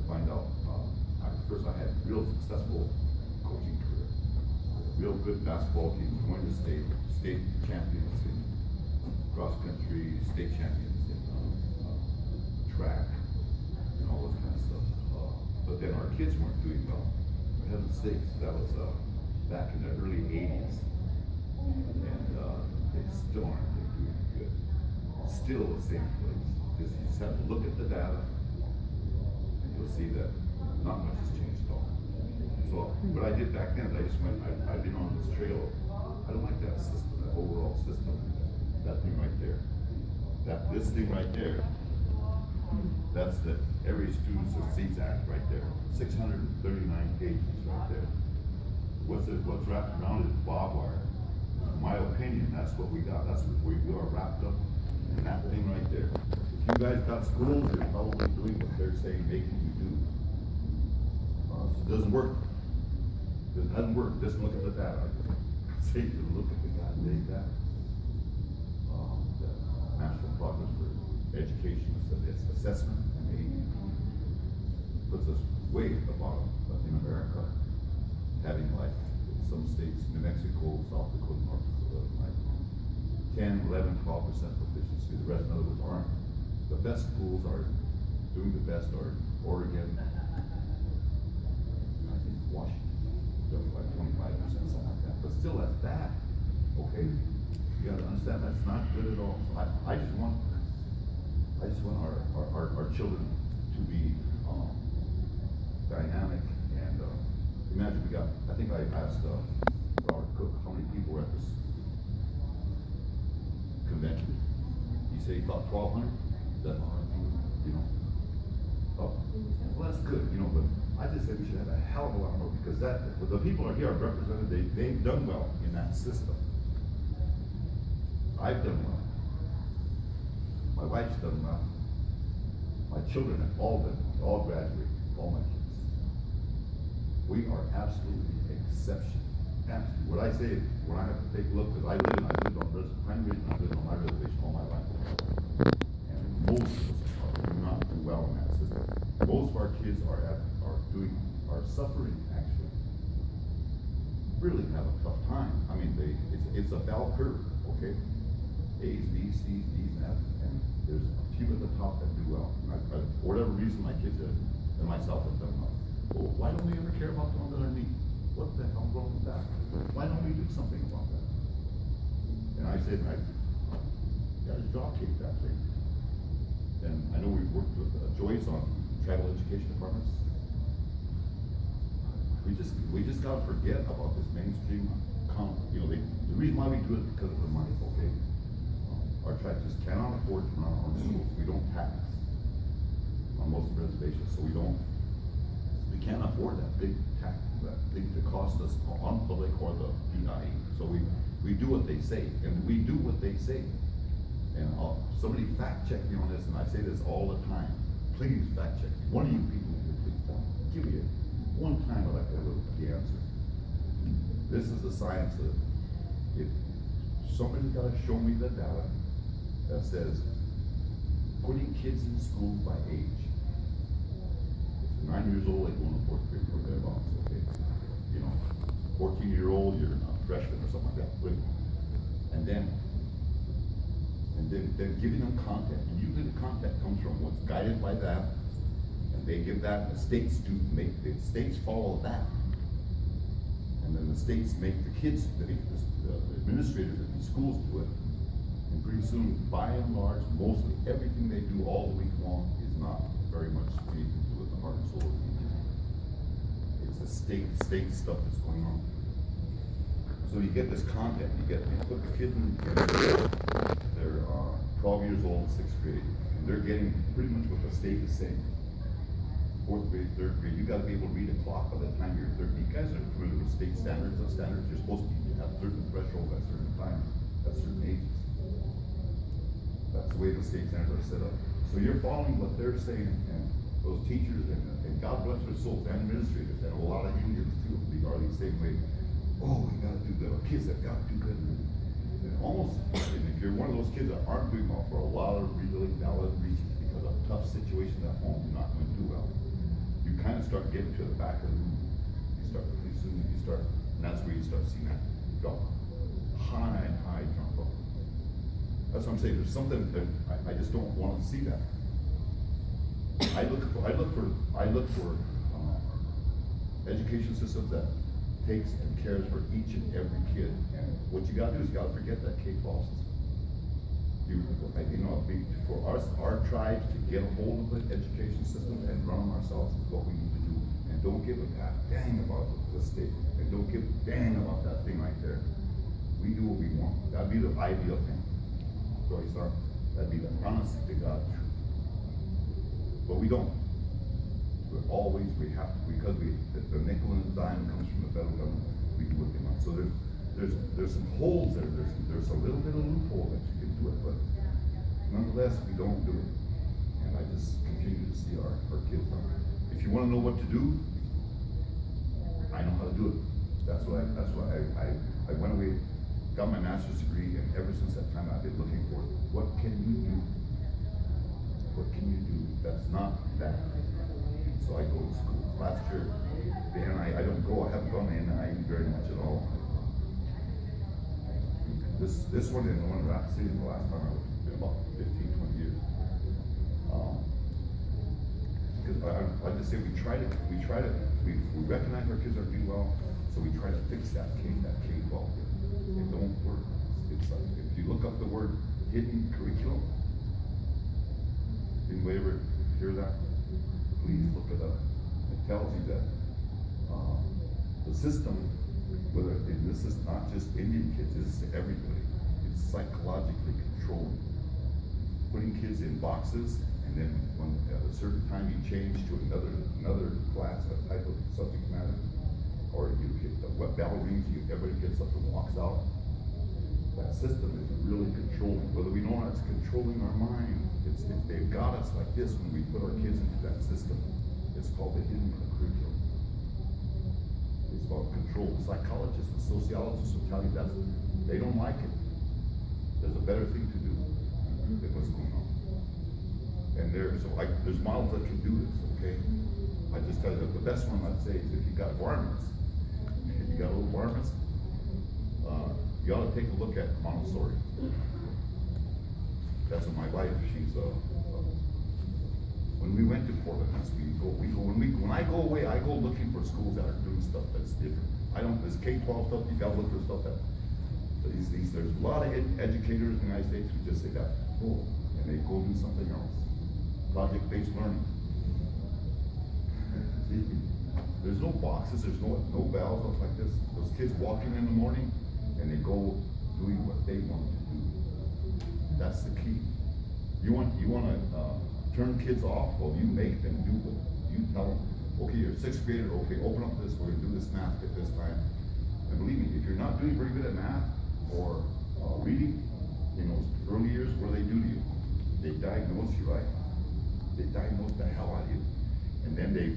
find out, first I had real successful coaching career, real good basketball team, going to state champions in cross country, state champions in track, and all this kind of stuff. But then our kids weren't doing well. For heaven's sakes, that was back in the early 80s. And they still aren't doing good. Still the same place. You just have to look at the data and you'll see that not much has changed at all. So what I did back then, I just went, I've been on this trail. I don't like that system, that overall system. That thing right there. This thing right there, that's the every student's a CSAC right there. 639 pages right there. What's wrapped around it is barbed wire. In my opinion, that's what we got. That's what we are wrapped up in that thing right there. If you guys got schools, you're probably doing what they're saying making you do. It doesn't work. It doesn't work. Just look at the data. Say you look at the goddamn data. The National Progress for Education, its assessment and aid puts us way at the bottom in America, having like some states, New Mexico, South Dakota, North Dakota, like 10, 11, 12% proficiency. The rest, in other words, aren't. The best schools are doing the best are Oregon, I think Washington, doing like 25%, something like that. But still, that's bad. Okay, you got to understand that's not good at all. So I just want our children to be dynamic and imagine we got. I think I asked Robert Cook how many people were at this convention. He said he thought 1,200. Is that you know? Oh, well that's good, you know. But I just said we should have a hell of a lot more because the people are here are represented. They've done well in that system. I've done well. My wife's done well. My children have all graduated, all my kids. We are absolutely exception. Absolutely. What I say, when I have to take a look, because I lived on my reservation all my life. And most of us do not do well in that system. Most of our kids are suffering actually. Really have a tough time. I mean, it's a bell curve, okay? A's, B's, C's, D's, and F's, and there's a few at the top that do well. For whatever reason, my kids and myself have done well. Well, why don't we ever care about the ones that are neat? What the hell wrong with that? Why don't we do something about that? And I said, I got to job kick that thing. And I know we've worked with Joyce on tribal education departments. We just gotta forget about this mainstream. You know, the reason why we do it is because of the money. Okay. Our tribes just cannot afford to run our own schools. We don't tax on most reservations, so we can't afford that big tax, that big to cost us on public or the NIEA. So we do what they say, and we do what they say. And somebody fact check me on this, and I say this all the time. Please fact check me. One of you people, please give me one time I'd like to have the answer. This is the science of it. If somebody's got to show me the data that says putting kids in school by age. If you're 9 years old, they go in the fourth grade or thereabouts, okay? You know, 14-year-old, you're a freshman or something like that. And then giving them content. And usually the content comes from what's guided by that, and they give that, and the states follow that. And then the states make the kids, the administrators of these schools do it. And pretty soon, by and large, mostly everything they do all the week long is not very much anything to do with the heart and soul of the community. It's the state stuff that's going on. So you get this content, you put the kid in, they're 12 years old, 6th grade, and they're getting pretty much what the state is saying. 4th grade, 3rd grade, you gotta be able to read a clock by the time you're 30. You guys are familiar with state standards. Those standards, you're supposed to have certain thresholds at certain times, at certain ages. That's the way the state standards are set up. So you're following what they're saying, and those teachers, and God bless their souls, and administrators, and a lot of unions too, are the same way. Oh, we gotta do good. Our kids have got to do good. And almost, and if you're one of those kids that aren't doing well for a lot of really valid reasons, because of a tough situation at home, you're not going to do well. start getting to the back of the room, and that's where you start seeing that drop. High drop off. That's what I'm saying, there's something that I just don't want to see that. I look for education systems that takes and cares for each and every kid. And what you gotta do is you gotta forget that K-12 system. For us, our tribes to get a hold of the education system and run them ourselves is what we need to do. And don't give a dang about the state. And don't give a dang about that thing right there. We do what we want. That'd be the ideal thing. Joyce, that'd be the honest to God truth. But we don't. We have to, because the nickel and the dime comes from the federal government, we do what they want. So there's some holes there. There's a little bit of loophole that you can do it, but nonetheless, we don't do it. And I just continue to see our kids. If you want to know what to do, I know how to do it. That's why I went away, got my master's degree, and ever since that time I've been looking for what can you do? What can you do that's not that? So I go to school. Last year, the NIEA, I haven't gone to NIEA very much at all. This one and the one in Rapid City, the last time I was, it's been about 15, 20 years. Because I just say we recognize our kids are doing well, so we try to fix that K-12. It don't work. It's like, if you look up the word hidden curriculum, anybody ever hear that? Please look it up. It tells you that the system, this is not just Indian kids, this is everybody. It's psychologically controlling. Putting kids in boxes, and then when at a certain time you change to another class, a type of subject matter, or you hit the bell rings, everybody gets up and walks out. That system is really controlling. Whether we know it's controlling our mind, they've got us like this when we put our kids into that system. It's called the hidden curriculum. It's about control. The psychologists and sociologists will tell you that they don't like it. There's a better thing to do than what's going on. And there's models that can do this, okay? I just tell you that the best one I'd say is if you got varmints, little varmints, you ought to take a look at Montessori. That's what my wife, when we went to Portland, when I go away, I go looking for schools that are doing stuff that's different. This K-12 stuff, you gotta look for stuff that, there's a lot of educators in the United States who just say that, cool, and they go do something else. Project-based learning. There's no boxes, there's no bells, stuff like this. Those kids walking in the morning, and they go doing what they want to do. That's the key. You want to turn kids off? Well, you make them do what you tell them. Okay, you're a sixth grader. Okay, open up this. We're gonna do this math at this time. And believe me, if you're not doing very good at math or reading in those early years, what do? They diagnose you, right? They diagnose the hell out of you, and then they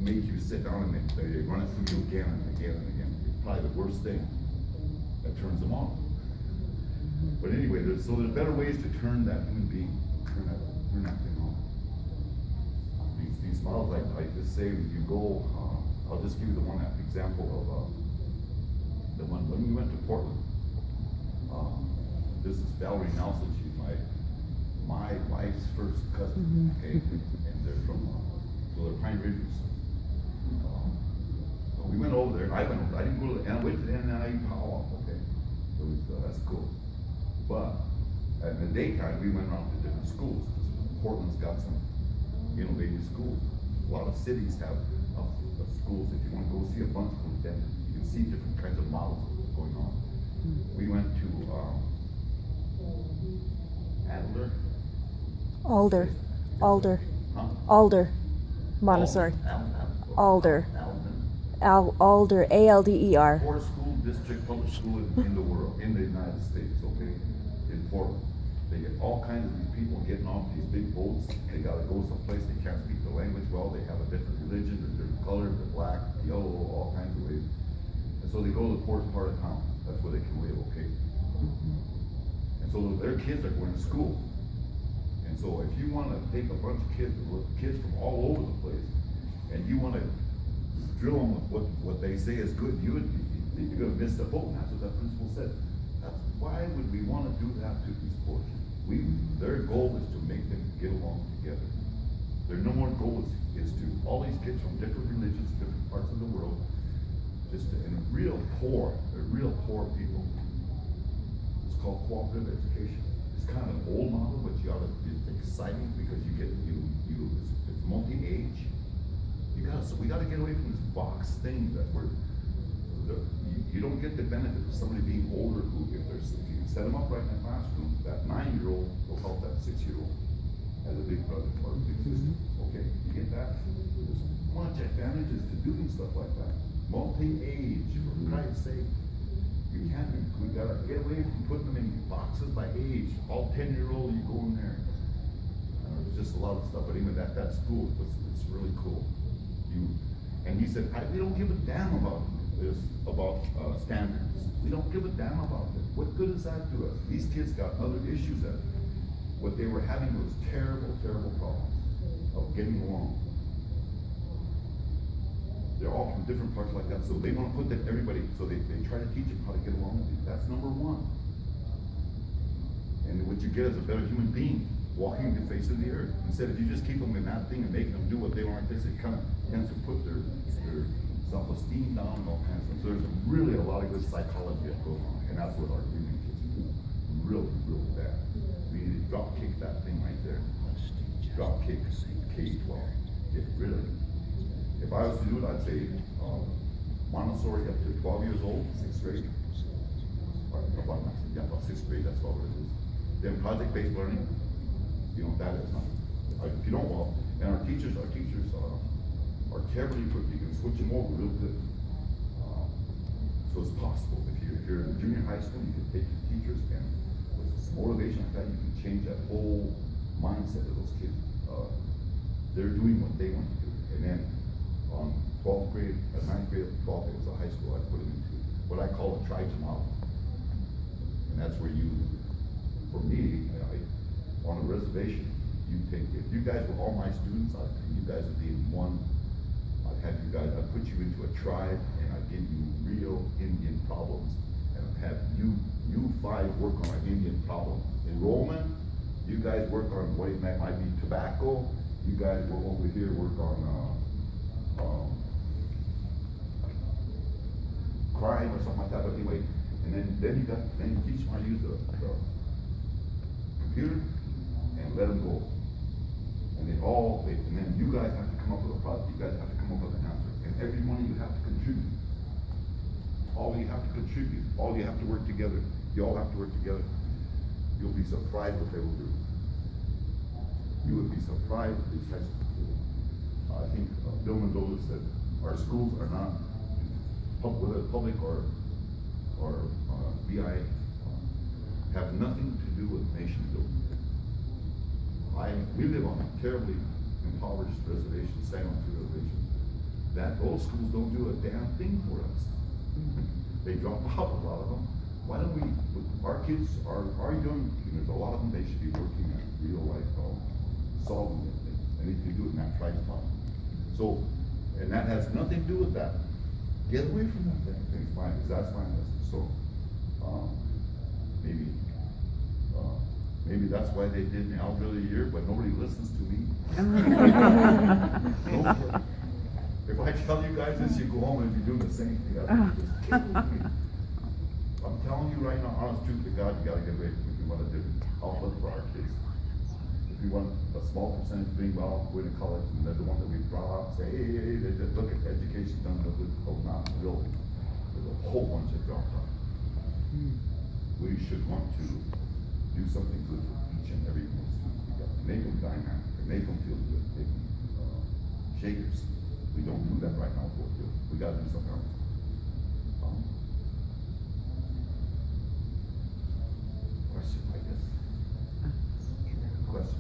make you sit down and they run it through you again and again and again. It's probably the worst thing that turns them on. But anyway, there's better ways to turn that human being, turn that thing on. These models, I just say, you go, I'll just give you the example of the one when we went to Portland. This is Valerie Nelson. She's my wife's first cousin, okay? And they're from, so they're Pine Ridges. So we went over there. I didn't go to I went to the NIEA powwow, okay? That's cool. But in the daytime, we went around to different schools. Portland's got some innovative schools. A lot of cities have schools. If you want to go see a bunch of them, then you can see different kinds of models going on. We went to Alder Montessori. Alder, ALDER. Fourth school district public school in the world, in the United States, okay, in Portland. They get all kinds of these people getting off these big boats. They gotta go someplace, they can't speak the language well, they have a different religion, a different color, they're black, yellow, all kinds of ways. And so they go to the poorest part of town. That's where they can live, okay? And so their kids are going to school. And so if you want to take a bunch of kids from all over the place, and you wanna drill them with what they say is good, you're gonna miss the boat, and that's what that principal said. That's, why would we wanna do that to these poor kids? Their goal is to make them get along together. Their number one goal is to, all these kids from different religions, different parts of the world, and they're real poor people. It's called cooperative education. It's kind of an old model, but you ought to, it's exciting because it's multi-age. We gotta get away from this box thing that you don't get the benefit of somebody being older who, if you set them up right in the classroom, that 9-year-old will help that 6-year-old as a big brother or a big sister. Okay, you get that? There's much advantages to doing stuff like that. Multi-age, for Christ's sake. We gotta get away from putting them in boxes by age. All 10-year-old, you go in there. There's just a lot of stuff, but even that school, it's really cool. And he said, we don't give a damn about this, about standards. We don't give a damn about it. What good does that do us? These kids got other issues that what they were having was terrible, terrible problems of getting along. They're all from different parts like that, so they want to put that everybody, so they try to teach them how to get along with you. That's number one. And what you get is a better human being walking the face of the earth. Instead, if you just keep them in that thing and make them do what they want, it kind of tends to put their self-esteem down and all kinds of stuff. So there's really a lot of good psychology that goes on, and that's what our union kids do. Really, really bad. We need to drop kick that thing right there. Drop kick K-12. Get rid of it. If I was to do it, I'd say Montessori up to 12 years old, 6th grade. About 6th grade, that's all it is. Then project-based learning. You know, that is not, if you don't, well, and our teachers are terribly equipped. You can switch them over real good. So it's possible. If you're in junior high school, you can take your teachers, and with some motivation like that, you can change that whole mindset of those kids. They're doing what they want to do. And then on 12th grade, 9th grade, 12th, it was a high school, I put them into what I call a tribe model. And that's where for me, on a reservation, if you guys were all my students, you guys would be in one. I'd put you into a tribe, and I'd give you real Indian problems, and I'd have you 5 work on an Indian problem. Enrollment, you guys work on what it might be tobacco. You guys will over here work on crime or something like that. But anyway, and then you teach them how to use the computer. And let them go. And then you guys have to come up with a product. You guys have to come up with an answer. And every one of you have to contribute. All of you have to contribute. All of you have to work together. You all have to work together. You'll be surprised what they will do. You would be surprised at these types of people. I think Bill Mendoza said our schools are not, whether public or BI, have nothing to do with nation building. We live on a terribly impoverished reservation, San Juan reservation. Those schools don't do a damn thing for us. They drop out, a lot of them. Why don't we, our kids, our young, there's a lot of them, they should be working at real life, solving things. And if you do it in that tribe model. So, and that has nothing to do with that. Get away from that thing, because that's my message. So, maybe that's why they did me Algebra of the Year, but nobody listens to me. If I tell you guys this, you go home and be doing the same thing. I'm telling you right now, honest truth to God, you gotta get away from it if you want a different outlook for our kids. If you want a small percentage doing well, go to college, and they're the one that we brought up, say, hey, they just look at education done with it. Oh, not really. There's a whole bunch of dropped out. We should want to do something good for each and every one of the students we got. Make them dynamic, make them feel good, make them shakers. We don't do that right now, we gotta do something else. Question, I guess. Question.